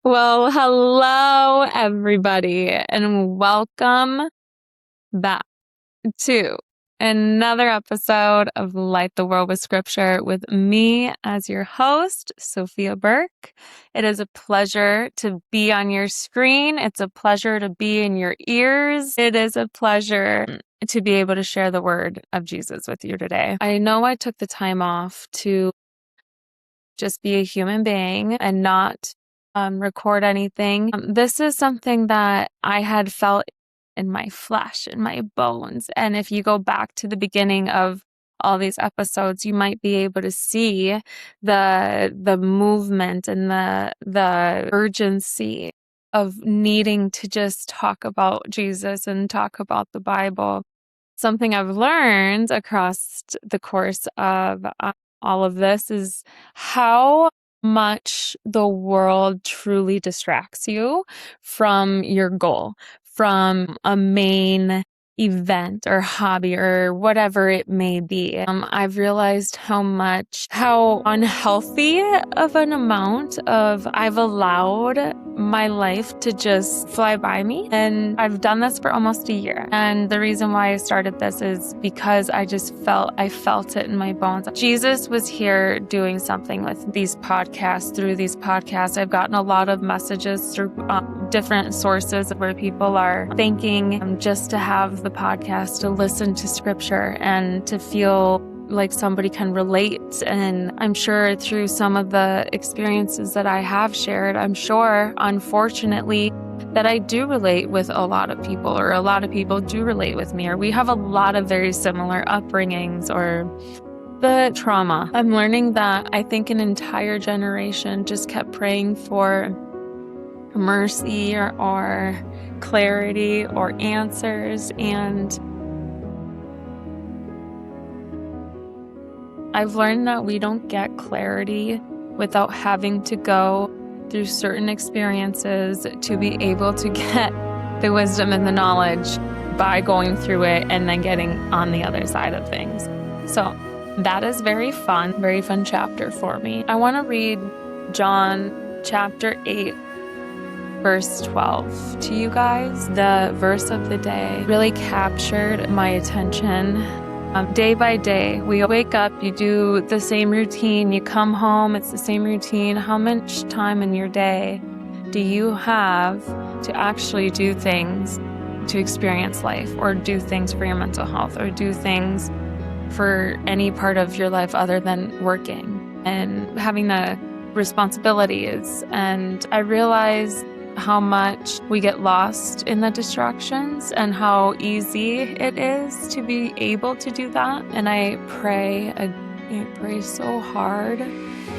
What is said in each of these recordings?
Well, hello, everybody, and welcome back to another episode of Light the World with Scripture with me as your host, Sophia Burke. It is a pleasure to be on your screen. It's a pleasure to be in your ears. It is a pleasure to be able to share the word of Jesus with you today. I know I took the time off to just be a human being and not record anything. This is something that I had felt in my flesh, in my bones. And if you go back to the beginning of all these episodes, you might be able to see the movement and the urgency of needing to just talk about Jesus and talk about the Bible. Something I've learned across the course of all of this is how much the world truly distracts you from your goal, from a main event or hobby or whatever it may be. I've realized how unhealthy of an amount of I've allowed my life to just fly by me. And I've done this for almost a year. And the reason why I started this is because I felt it in my bones. Jesus was here doing something with these podcasts. Through these podcasts, I've gotten a lot of messages through different sources where people are thanking just to have the podcast, to listen to scripture and to feel like somebody can relate. And I'm sure through some of the experiences that I have shared, I'm sure, unfortunately, that I do relate with a lot of people, or a lot of people do relate with me, or we have a lot of very similar upbringings or the trauma. I'm learning that I think an entire generation just kept praying for mercy or clarity or answers, and I've learned that we don't get clarity without having to go through certain experiences to be able to get the wisdom and the knowledge by going through it and then getting on the other side of things. So that is very fun chapter for me. I want to read John chapter 8, verse 12 to you guys. The verse of the day really captured my attention. Day by day, we wake up, you do the same routine, you come home, it's the same routine. How much time in your day do you have to actually do things to experience life, or do things for your mental health, or do things for any part of your life other than working and having the responsibilities? And I realized how much we get lost in the distractions and how easy it is to be able to do that. And I pray so hard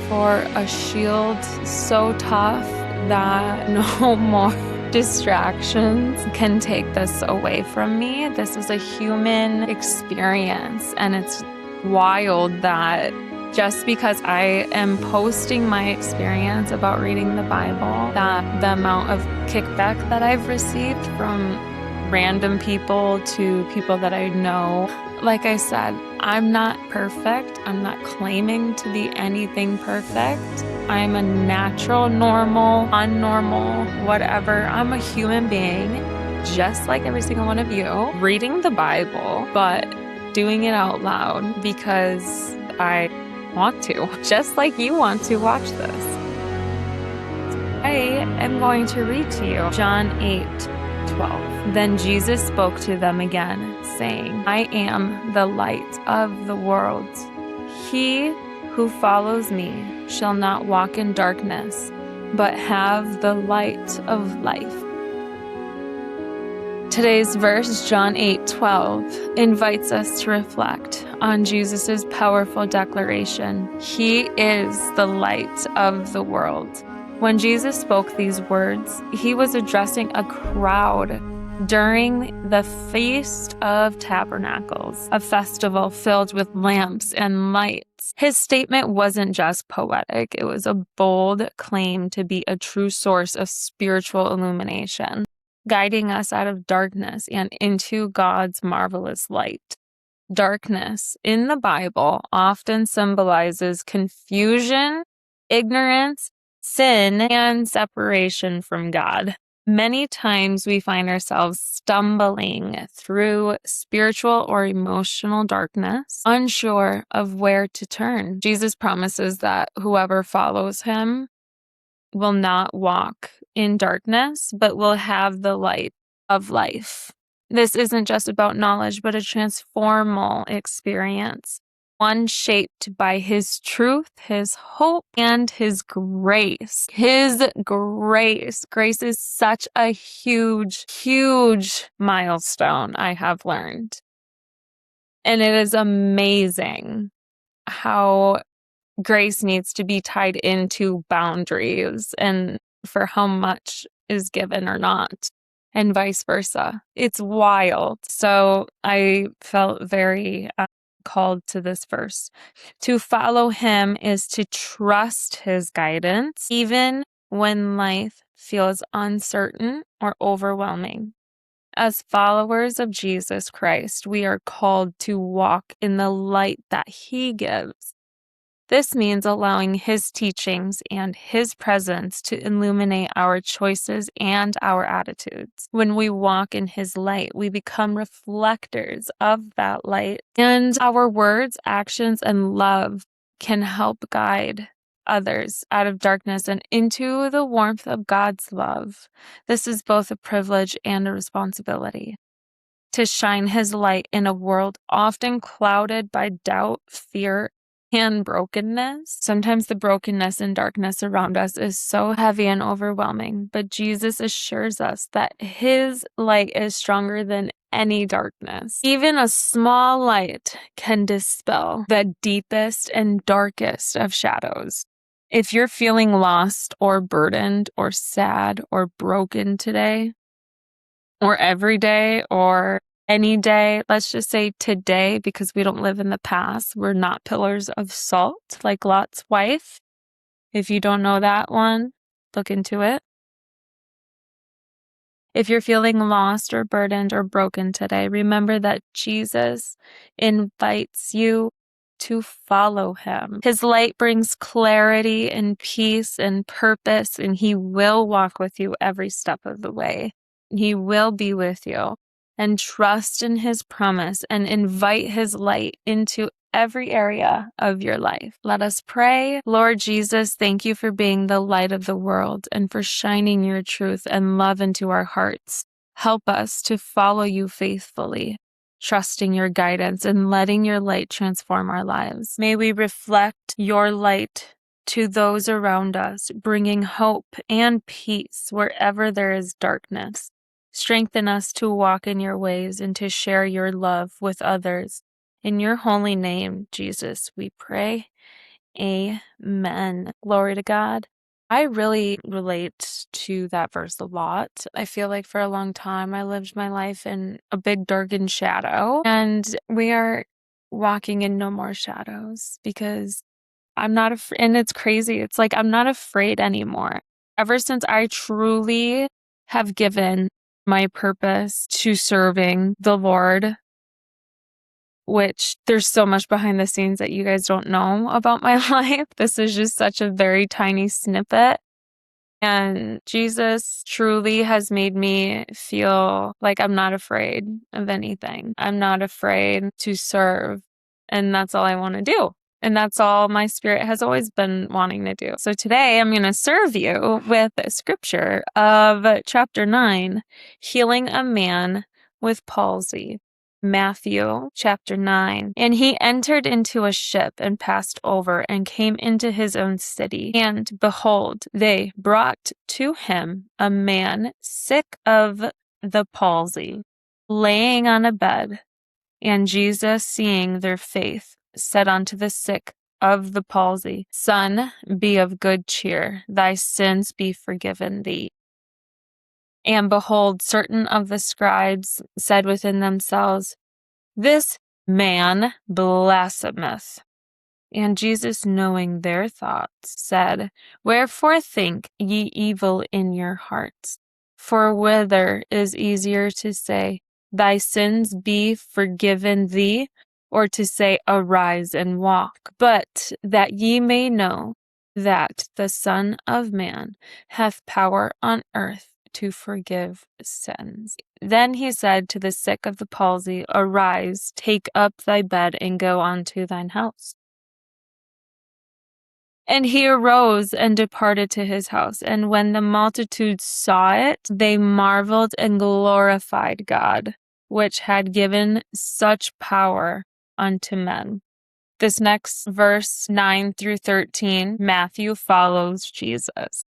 for a shield so tough that no more distractions can take this away from me. This is a human experience, and it's wild that just because I am posting my experience about reading the Bible, that the amount of kickback that I've received from random people to people that I know, like I said, I'm not perfect. I'm not claiming to be anything perfect. I'm a natural, normal, unnormal, whatever. I'm a human being, just like every single one of you, reading the Bible, but doing it out loud because I want to, just like you want to watch this. I am going to read to you John 8:12. Then Jesus spoke to them again, saying, I am the light of the world. He who follows me shall not walk in darkness, but have the light of life. Today's verse, John 8:12, invites us to reflect on Jesus' powerful declaration. He is the light of the world. When Jesus spoke these words, he was addressing a crowd during the Feast of Tabernacles, a festival filled with lamps and lights. His statement wasn't just poetic, it was a bold claim to be a true source of spiritual illumination, guiding us out of darkness and into God's marvelous light. Darkness in the Bible often symbolizes confusion, ignorance, sin and separation from God. Many times we find ourselves stumbling through spiritual or emotional darkness, unsure of where to turn. Jesus promises that whoever follows him will not walk in darkness, but will have the light of life. This isn't just about knowledge, but a transformal experience, one shaped by his truth, his hope, and his grace. His grace. Grace is such a huge, huge milestone, I have learned. And it is amazing how grace needs to be tied into boundaries and for how much is given or not, and vice versa. It's wild. So I felt very called to this verse. To follow him is to trust his guidance, even when life feels uncertain or overwhelming. As followers of Jesus Christ, we are called to walk in the light that he gives. This means allowing his teachings and his presence to illuminate our choices and our attitudes. When we walk in his light, we become reflectors of that light, and our words, actions, and love can help guide others out of darkness and into the warmth of God's love. This is both a privilege and a responsibility. To shine his light in a world often clouded by doubt, fear, and brokenness. Sometimes the brokenness and darkness around us is so heavy and overwhelming, but Jesus assures us that his light is stronger than any darkness. Even a small light can dispel the deepest and darkest of shadows. If you're feeling lost or burdened or sad or broken today, or every day, or any day, let's just say today, because we don't live in the past. We're not pillars of salt like Lot's wife. If you don't know that one, look into it. If you're feeling lost or burdened or broken today, remember that Jesus invites you to follow him. His light brings clarity and peace and purpose, and he will walk with you every step of the way. He will be with you. And trust in his promise and invite his light into every area of your life. Let us pray. Lord Jesus, thank you for being the light of the world and for shining your truth and love into our hearts. Help us to follow you faithfully, trusting your guidance and letting your light transform our lives. May we reflect your light to those around us, bringing hope and peace wherever there is darkness. Strengthen us to walk in your ways and to share your love with others. In your holy name, Jesus, we pray. Amen. Glory to God. I really relate to that verse a lot. I feel like for a long time I lived my life in a big darkened shadow, and we are walking in no more shadows because I'm not afraid. And it's crazy. It's like I'm not afraid anymore. Ever since I truly have given my purpose to serving the Lord, which there's so much behind the scenes that you guys don't know about my life. This is just such a very tiny snippet. And Jesus truly has made me feel like I'm not afraid of anything. I'm not afraid to serve. And that's all I want to do. And that's all my spirit has always been wanting to do. So today I'm going to serve you with a scripture of chapter 9, healing a man with palsy. Matthew chapter 9. And he entered into a ship and passed over and came into his own city. And behold, they brought to him a man sick of the palsy, laying on a bed. And Jesus, seeing their faith, said unto the sick of the palsy, Son, be of good cheer, thy sins be forgiven thee. And behold, certain of the scribes said within themselves, This man blasphemeth. And Jesus, knowing their thoughts, said, Wherefore think ye evil in your hearts? For whether is easier to say, Thy sins be forgiven thee, or to say, Arise and walk? But that ye may know that the Son of Man hath power on earth to forgive sins. Then he said to the sick of the palsy, Arise, take up thy bed, and go unto thine house. And he arose and departed to his house. And when the multitude saw it, they marveled and glorified God, which had given such power unto men. This next verse, 9 through 13, Matthew follows Jesus.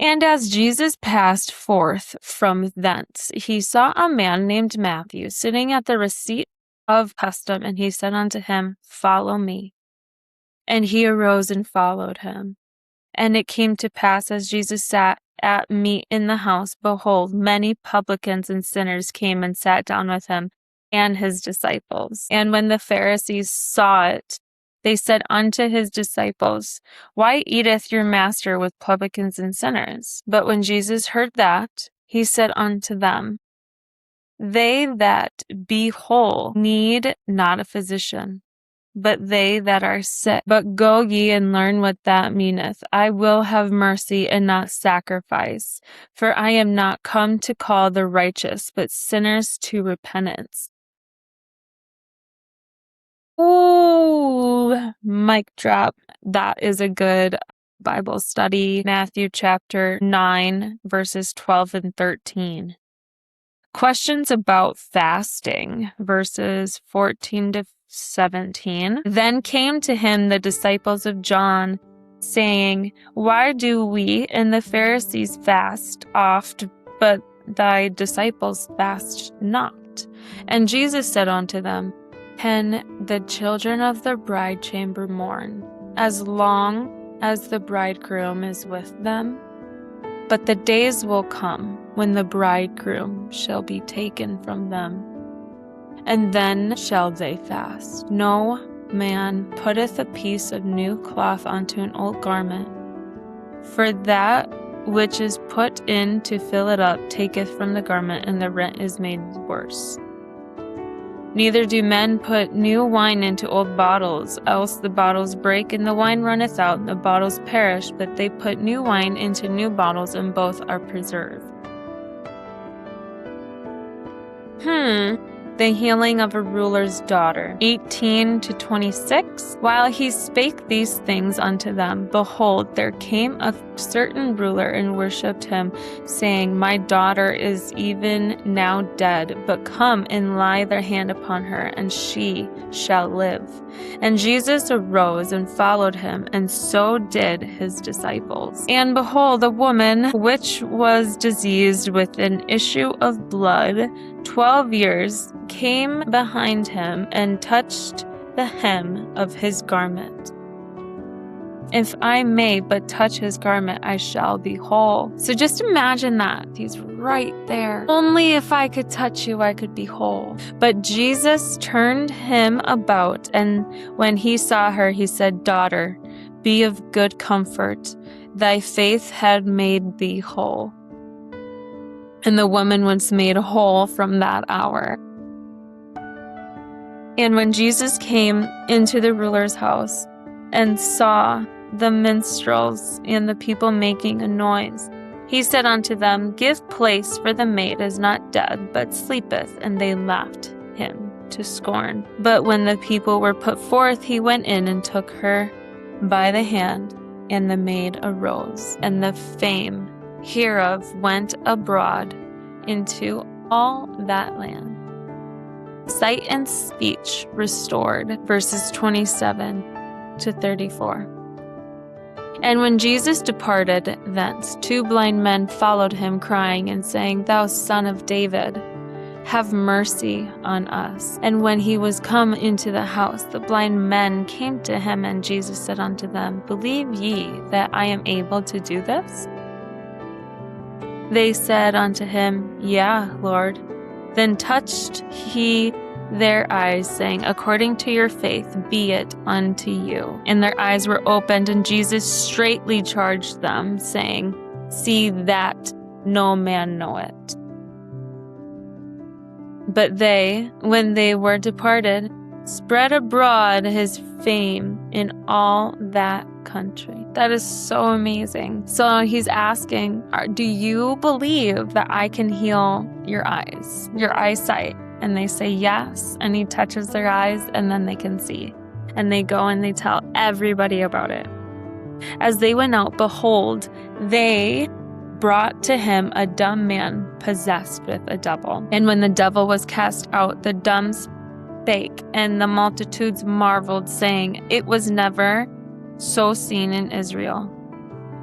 And as Jesus passed forth from thence, he saw a man named Matthew sitting at the receipt of custom, and he said unto him, Follow me. And he arose and followed him. And it came to pass, as Jesus sat at meat in the house, behold, many publicans and sinners came and sat down with him and his disciples. And when the Pharisees saw it, they said unto his disciples, Why eateth your master with publicans and sinners? But when Jesus heard that, he said unto them, They that be whole need not a physician, but they that are sick. But go ye and learn what that meaneth. I will have mercy and not sacrifice, for I am not come to call the righteous, but sinners to repentance. Ooh, mic drop. That is a good Bible study. Matthew chapter 9, verses 12 and 13. Questions about fasting, verses 14 to 17. Then came to him the disciples of John, saying, Why do we and the Pharisees fast oft, but thy disciples fast not? And Jesus said unto them, Can the children of the bride chamber mourn, as long as the bridegroom is with them? But the days will come when the bridegroom shall be taken from them, and then shall they fast. No man putteth a piece of new cloth unto an old garment, for that which is put in to fill it up taketh from the garment, and the rent is made worse. Neither do men put new wine into old bottles, else the bottles break, and the wine runneth out, and the bottles perish, but they put new wine into new bottles, and both are preserved. The healing of a ruler's daughter. 18 to 26. While he spake these things unto them, behold, there came a certain ruler and worshipped him, saying, My daughter is even now dead, but come and lay thy hand upon her, and she shall live. And Jesus arose and followed him, and so did his disciples. And behold, a woman which was diseased with an issue of blood 12 years, came behind him and touched the hem of his garment. If I may but touch his garment, I shall be whole. So just imagine that. He's right there. Only if I could touch you, I could be whole. But Jesus turned him about, and when he saw her, he said, Daughter, be of good comfort. Thy faith had made thee whole. And the woman was made whole from that hour. And when Jesus came into the ruler's house and saw the minstrels and the people making a noise, he said unto them, Give place, for the maid is not dead, but sleepeth. And they laughed him to scorn. But when the people were put forth, he went in and took her by the hand, and the maid arose. And the fame hereof went abroad into all that land. Sight and speech restored, verses 27 to 34. And when Jesus departed thence, 2 blind men followed him, crying and saying, Thou Son of David, have mercy on us. And when he was come into the house, the blind men came to him, and Jesus said unto them, Believe ye that I am able to do this? They said unto him, Yea, Lord. Then touched he their eyes, saying, According to your faith be it unto you. And their eyes were opened, and Jesus straitly charged them, saying, See that no man know it. But they, when they were departed, spread abroad his fame in all that country. That is so amazing. So he's asking, do you believe that I can heal your eyes, your eyesight? And they say yes. And he touches their eyes and then they can see. And they go and they tell everybody about it. As they went out, behold, they brought to him a dumb man possessed with a devil. And when the devil was cast out, the dumb spake, and the multitudes marveled, saying, it was never so seen in Israel.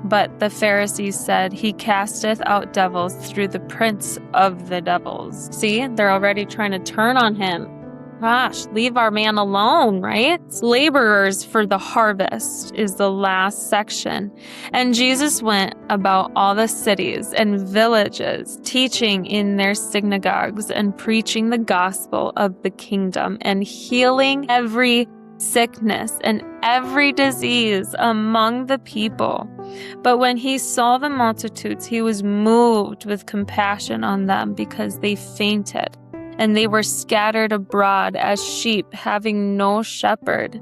But the Pharisees said, he casteth out devils through the prince of the devils. See, they're already trying to turn on him. Gosh, leave our man alone, right? Laborers for the harvest is the last section. And Jesus went about all the cities and villages, teaching in their synagogues and preaching the gospel of the kingdom and healing every sickness and every disease among the people. But when he saw the multitudes, he was moved with compassion on them because they fainted. And they were scattered abroad as sheep having no shepherd.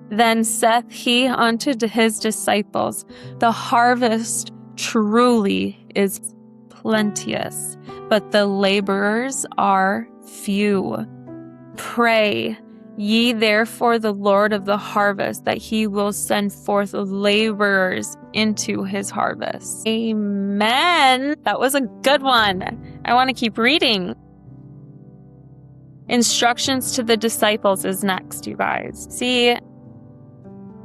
Then saith he unto his disciples, the harvest truly is plenteous, but the laborers are few. Pray ye therefore the Lord of the harvest, that he will send forth laborers into his harvest. Amen. That was a good one. I want to keep reading. Instructions to the disciples is next, you guys. See,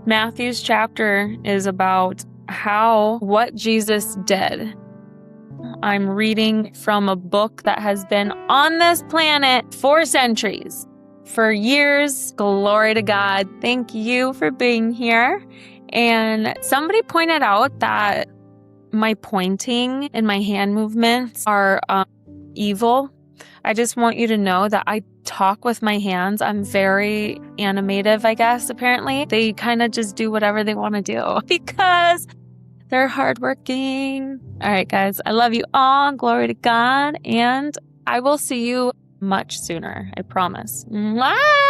Matthew's chapter is about what Jesus did. I'm reading from a book that has been on this planet for centuries, for years. Glory to God. Thank you for being here. And somebody pointed out that my pointing and my hand movements are evil. I just want you to know that I talk with my hands. I'm very animative, I guess, apparently. They kind of just do whatever they want to do because they're hardworking. All right, guys, I love you all. Glory to God. And I will see you much sooner. I promise. Mwah!